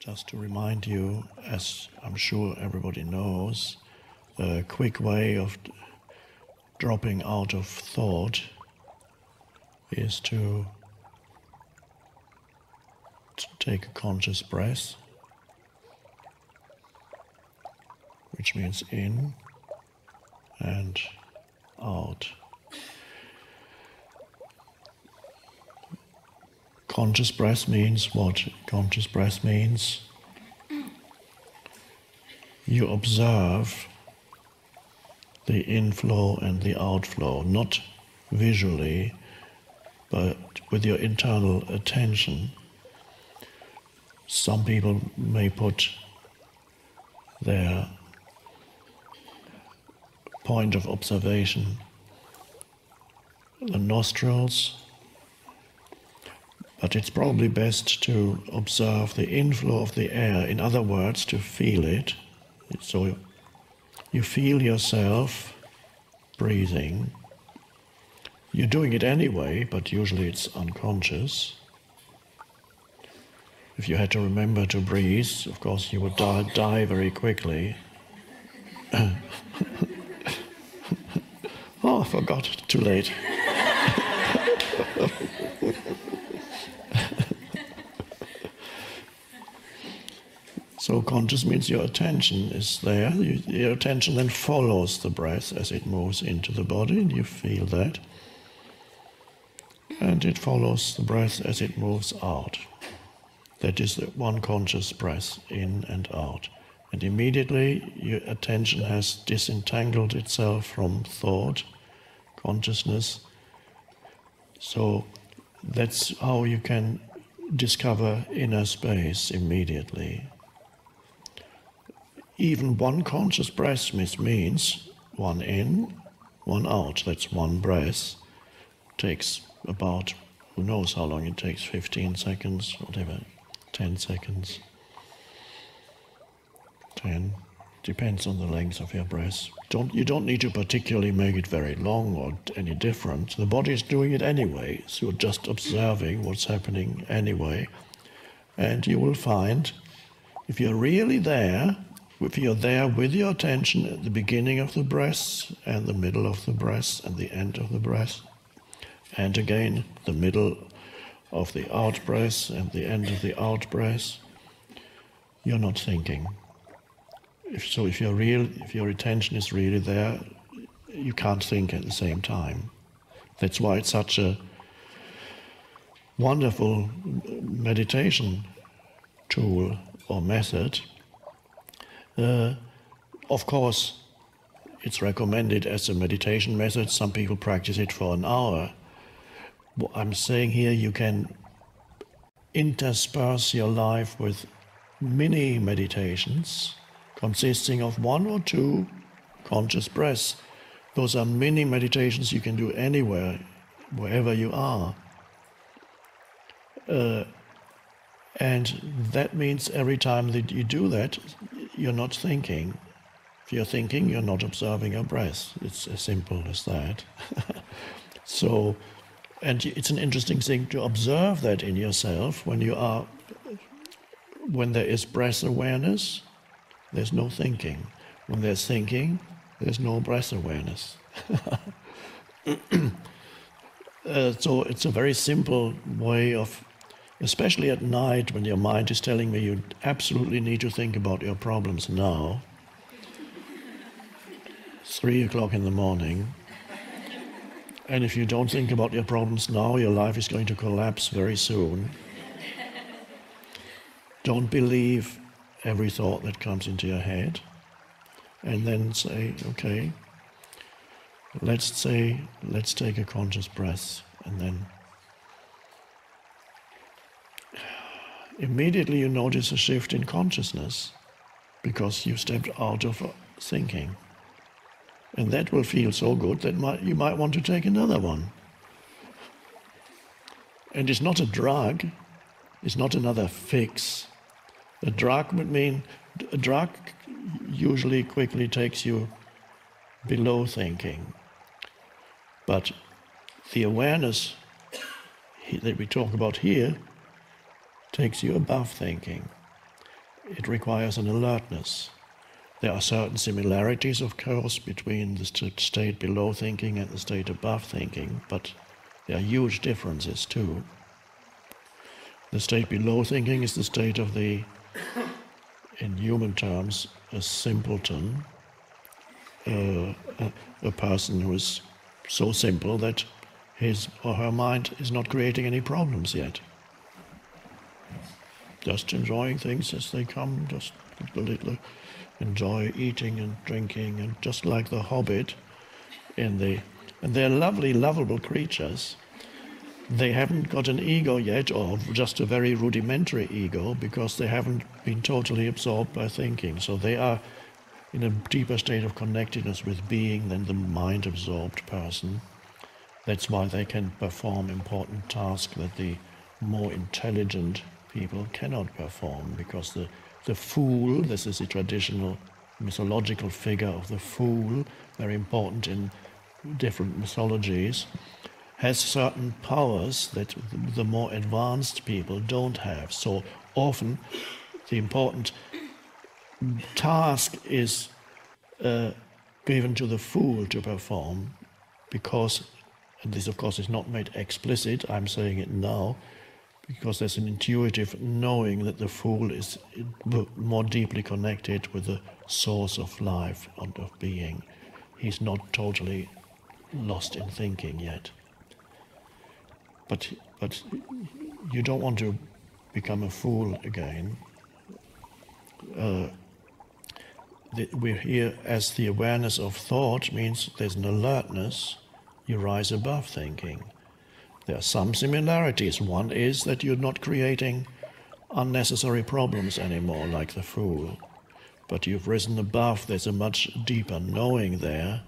Just to remind you, as I'm sure everybody knows, a quick way of dropping out of thought is to take a conscious breath, which means in and out. Conscious breath means what? Conscious breath means you observe the inflow and the outflow, not visually, but with your internal attention. Some people may put their point of observation the nostrils, but it's probably best to observe the inflow of the air, in other words, to feel it. So you feel yourself breathing. You're doing it anyway, but usually it's unconscious. If you had to remember to breathe, of course you would die very quickly. Oh, I forgot, too late. So conscious means your attention is there. Your attention then follows the breath as it moves into the body, and you feel that. And it follows the breath as it moves out. That is the one conscious breath, in and out. And immediately your attention has disentangled itself from thought, consciousness. So that's how you can discover inner space immediately. Even one conscious breath means one in, one out. That's one breath. Takes about, who knows how long it takes, 15 seconds, whatever, 10 seconds. 10, depends on the length of your breath. You don't need to particularly make it very long or any different. The body is doing it anyway, so you're just observing what's happening anyway. And you will find, if you're really there, if you're there with your attention at the beginning of the breath and the middle of the breath and the end of the breath, and again the middle of the out breath and the end of the out breath, you're not thinking. If your attention is really there, you can't think at the same time. That's why it's such a wonderful meditation tool or method. Of course, it's recommended as a meditation method. Some people practice it for an hour. What I'm saying here, you can intersperse your life with mini meditations consisting of 1 or 2 conscious breaths. Those are mini meditations you can do anywhere, wherever you are. And that means every time that you do that, you're not thinking. If you're thinking, you're not observing your breath. It's as simple as that. So, and it's an interesting thing to observe that in yourself when there is breath awareness, there's no thinking. When there's thinking, there's no breath awareness. So it's a very simple way of, especially at night when your mind is telling me you absolutely need to think about your problems now, 3 o'clock in the morning, and if you don't think about your problems now, your life is going to collapse very soon. Don't believe every thought that comes into your head, and then say, okay, let's take a conscious breath, and then immediately you notice a shift in consciousness because you stepped out of thinking. And that will feel so good that you might want to take another one. And it's not a drug, it's not another fix. A drug usually quickly takes you below thinking. But the awareness that we talk about here takes you above thinking. it requires an alertness. There are certain similarities, of course, between the state below thinking and the state above thinking, but there are huge differences too. The state below thinking is the state of the, in human terms, a simpleton, a person who is so simple that his or her mind is not creating any problems yet. Just enjoying things as they come, just a little enjoy eating and drinking, and just like the Hobbit and they're lovely, lovable creatures. They haven't got an ego yet, or just a very rudimentary ego, because they haven't been totally absorbed by thinking. So they are in a deeper state of connectedness with being than the mind-absorbed person. That's why they can perform important tasks that the more intelligent people cannot perform, because the fool, this is the traditional mythological figure of the fool, very important in different mythologies, has certain powers that the more advanced people don't have. So often the important task is given to the fool to perform, because, and this of course is not made explicit, I'm saying it now, because there's an intuitive knowing that the fool is more deeply connected with the source of life and of being. He's not totally lost in thinking yet. But you don't want to become a fool again. We're here as the awareness of thought means there's an alertness, you rise above thinking. There are some similarities. One is that you're not creating unnecessary problems anymore like the fool. But you've risen above, there's a much deeper knowing there.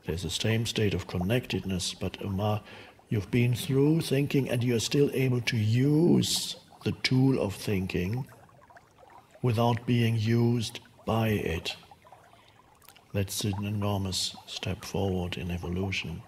There's the same state of connectedness, but you've been through thinking and you're still able to use the tool of thinking without being used by it. That's an enormous step forward in evolution.